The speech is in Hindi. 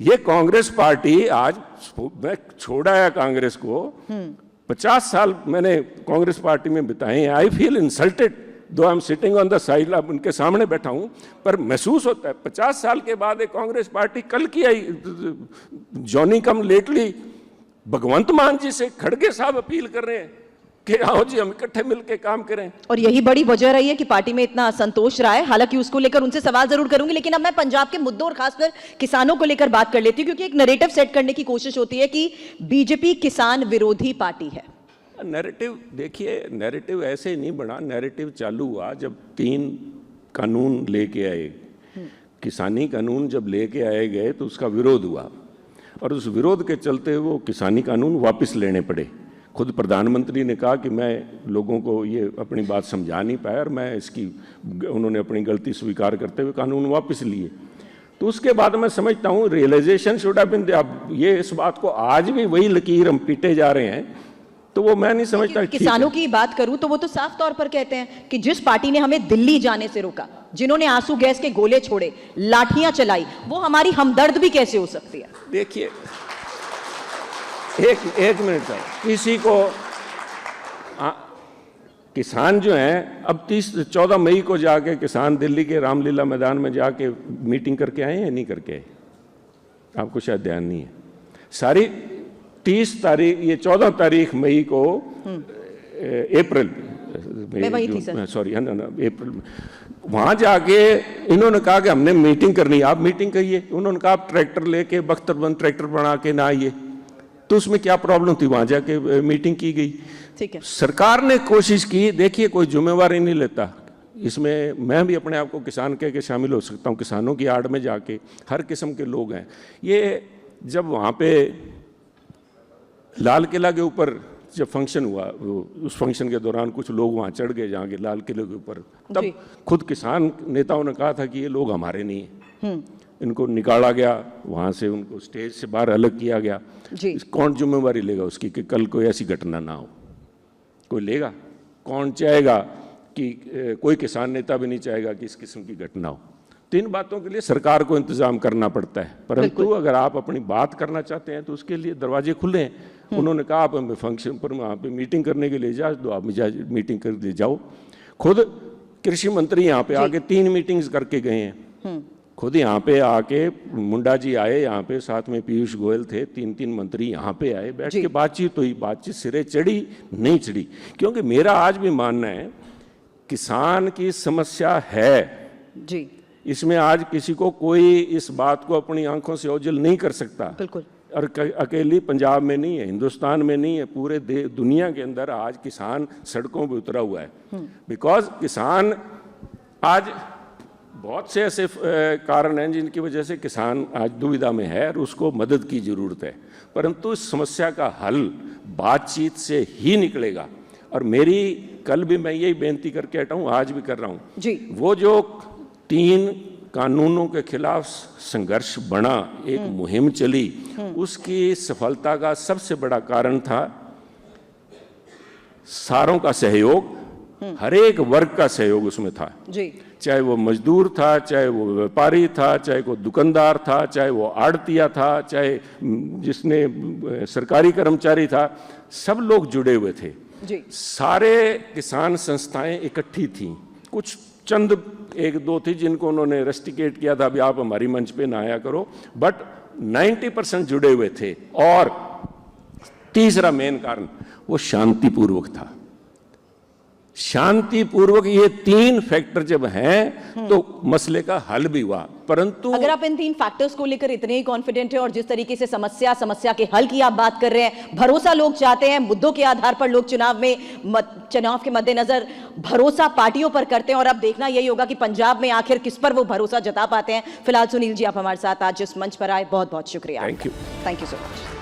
ये कांग्रेस पार्टी आज, मैं छोड़ा है कांग्रेस को, 50 साल मैंने कांग्रेस पार्टी में बिताए हैं। आई फील इंसल्टेड दो I am sitting on the side, अब उनके सामने बैठा हूं, पर महसूस होता है 50 साल के बाद एक कांग्रेस पार्टी कल की आई, जॉनी कम लेटली भगवंत मान जी से खड़गे साहब अपील कर रहे हैं कि आओ जी हम इकट्ठे मिलकर काम करें। और यही बड़ी वजह रही है कि पार्टी में इतना असंतोष रहा है। हालांकि उसको लेकर उनसे सवाल जरूर करूंगी, लेकिन अब मैं पंजाब के मुद्दों और खासकर किसानों को लेकर बात कर लेती हूं, क्योंकि एक नैरेटिव सेट करने की कोशिश होती है कि बीजेपी किसान विरोधी पार्टी है। नैरेटिव देखिए, नैरेटिव ऐसे नहीं बना, नैरेटिव चालू हुआ जब 3 कानून लेके आए, किसानी कानून जब लेके आए गए तो उसका विरोध हुआ, और उस विरोध के चलते वो किसानी कानून वापस लेने पड़े। खुद प्रधानमंत्री ने कहा कि मैं लोगों को ये अपनी बात समझा नहीं पाया और मैं इसकी, उन्होंने अपनी गलती स्वीकार करते हुए कानून वापस लिए। तो उसके बाद मैं समझता हूँ रियलाइजेशन शुड हैव बीन, अब ये इस बात को आज भी वही लकीर हम पीटे जा रहे हैं, तो वो मैं नहीं समझता। किसानों की बात करूं तो वो तो साफ तौर पर कहते हैं कि जिस पार्टी ने हमें दिल्ली जाने से रोका, जिन्होंने आंसू गैस के गोले छोड़े, लाठियां चलाई, वो हमारी हमदर्द भी कैसे हो सकती है? देखिए एक मिनट का, किसी को किसान जो हैं अब 14 मई को जाके किसान दिल्ली के रामलीला मैदान में जाके मीटिंग करके आए हैं, नहीं करके आए? आपको शायद ध्यान नहीं है। सारी 30 तारीख, ये 14 तारीख मई को अप्रैल सॉरी अप्रैल, वहां जाके इन्होंने कहा कि हमने मीटिंग करनी है। आप मीटिंग करिए, उन्होंने कहा आप ट्रैक्टर लेके बख्तरबंद ट्रैक्टर बना के ना आइए, तो उसमें क्या प्रॉब्लम थी? वहां जाके मीटिंग की गई। ठीक है, सरकार ने कोशिश की, देखिए कोई जिम्मेवारी नहीं लेता इसमें, मैं भी अपने आप को किसान कह के शामिल हो सकता हूँ। किसानों की आड़ में जाके हर किस्म के लोग हैं। ये जब वहाँ पे लाल किला के ऊपर जब फंक्शन हुआ, उस फंक्शन के दौरान कुछ लोग वहाँ चढ़ गए जाके लाल किले के ऊपर, तब खुद किसान नेताओं ने कहा था कि ये लोग हमारे नहीं हैं, इनको निकाला गया वहाँ से, उनको स्टेज से बाहर अलग किया गया। कौन जिम्मेवारी लेगा उसकी कि कल कोई ऐसी घटना ना हो? कोई लेगा? कौन चाहेगा कि, कोई किसान नेता भी नहीं चाहेगा कि इस किस्म की घटना हो। तो इन बातों के लिए सरकार को इंतजाम करना पड़ता है, परंतु अगर आप अपनी बात करना चाहते हैं तो उसके लिए दरवाजे खुले हैं। उन्होंने कहा आप हमें फंक्शन पर वहाँ पे मीटिंग करने के लिए इजाज़त दो, आप मीटिंग कर ले जाओ। खुद कृषि मंत्री यहाँ पे आके 3 मीटिंग्स करके गए हैं। खुद यहाँ पे आके मुंडा जी आए, यहाँ पे साथ में पीयूष गोयल थे, 3 मंत्री यहाँ पे आए, बैठ के बातचीत हुई। बातचीत सिरे चढ़ी नहीं चढ़ी, क्योंकि मेरा आज भी मानना है किसान की समस्या है जी, इसमें आज किसी को कोई इस बात को अपनी आंखों से ओझल नहीं कर सकता। बिल्कुल। और अकेली पंजाब में नहीं है, हिंदुस्तान में नहीं है, पूरे दुनिया के अंदर आज किसान सड़कों पे उतरा हुआ है। बिकॉज किसान आज बहुत से ऐसे कारण हैं जिनकी वजह से किसान आज दुविधा में है और उसको मदद की जरूरत है, परंतु इस समस्या का हल बातचीत से ही निकलेगा। और मेरी कल भी मैं यही बेनती करके हटा हूँ, आज भी कर रहा हूँ जी, वो जो 3 कानूनों के खिलाफ संघर्ष बना, एक मुहिम चली, उसकी सफलता का सबसे बड़ा कारण था सारों का सहयोग, हर एक वर्ग का सहयोग उसमें था जी। चाहे वो मजदूर था, चाहे वो व्यापारी था, चाहे वो दुकानदार था, चाहे वो आड़तिया था, चाहे जिसने सरकारी कर्मचारी था, सब लोग जुड़े हुए थे जी। सारे किसान संस्थाएं इकट्ठी थीं। कुछ चंद 1-2 थी जिनको उन्होंने रेस्टिकेट किया था, अभी आप हमारी मंच पे ना आया करो, बट 90% जुड़े हुए थे। और तीसरा मेन कारण वो शांतिपूर्वक था। शांतिपूर्वक, ये 3 फैक्टर जब हैं तो मसले का हल भी हुआ। परंतु अगर आप इन 3 फैक्टर्स को लेकर इतने ही कॉन्फिडेंट है और जिस तरीके से समस्या के हल की आप बात कर रहे हैं, भरोसा लोग चाहते हैं, मुद्दों के आधार पर लोग चुनाव के मद्देनजर भरोसा पार्टियों पर करते हैं, और अब देखना यही होगा कि पंजाब में आखिर किस पर वो भरोसा जता पाते हैं। फिलहाल सुनील जी, आप हमारे साथ आज इस मंच पर आए, बहुत बहुत शुक्रिया। Thank you so much.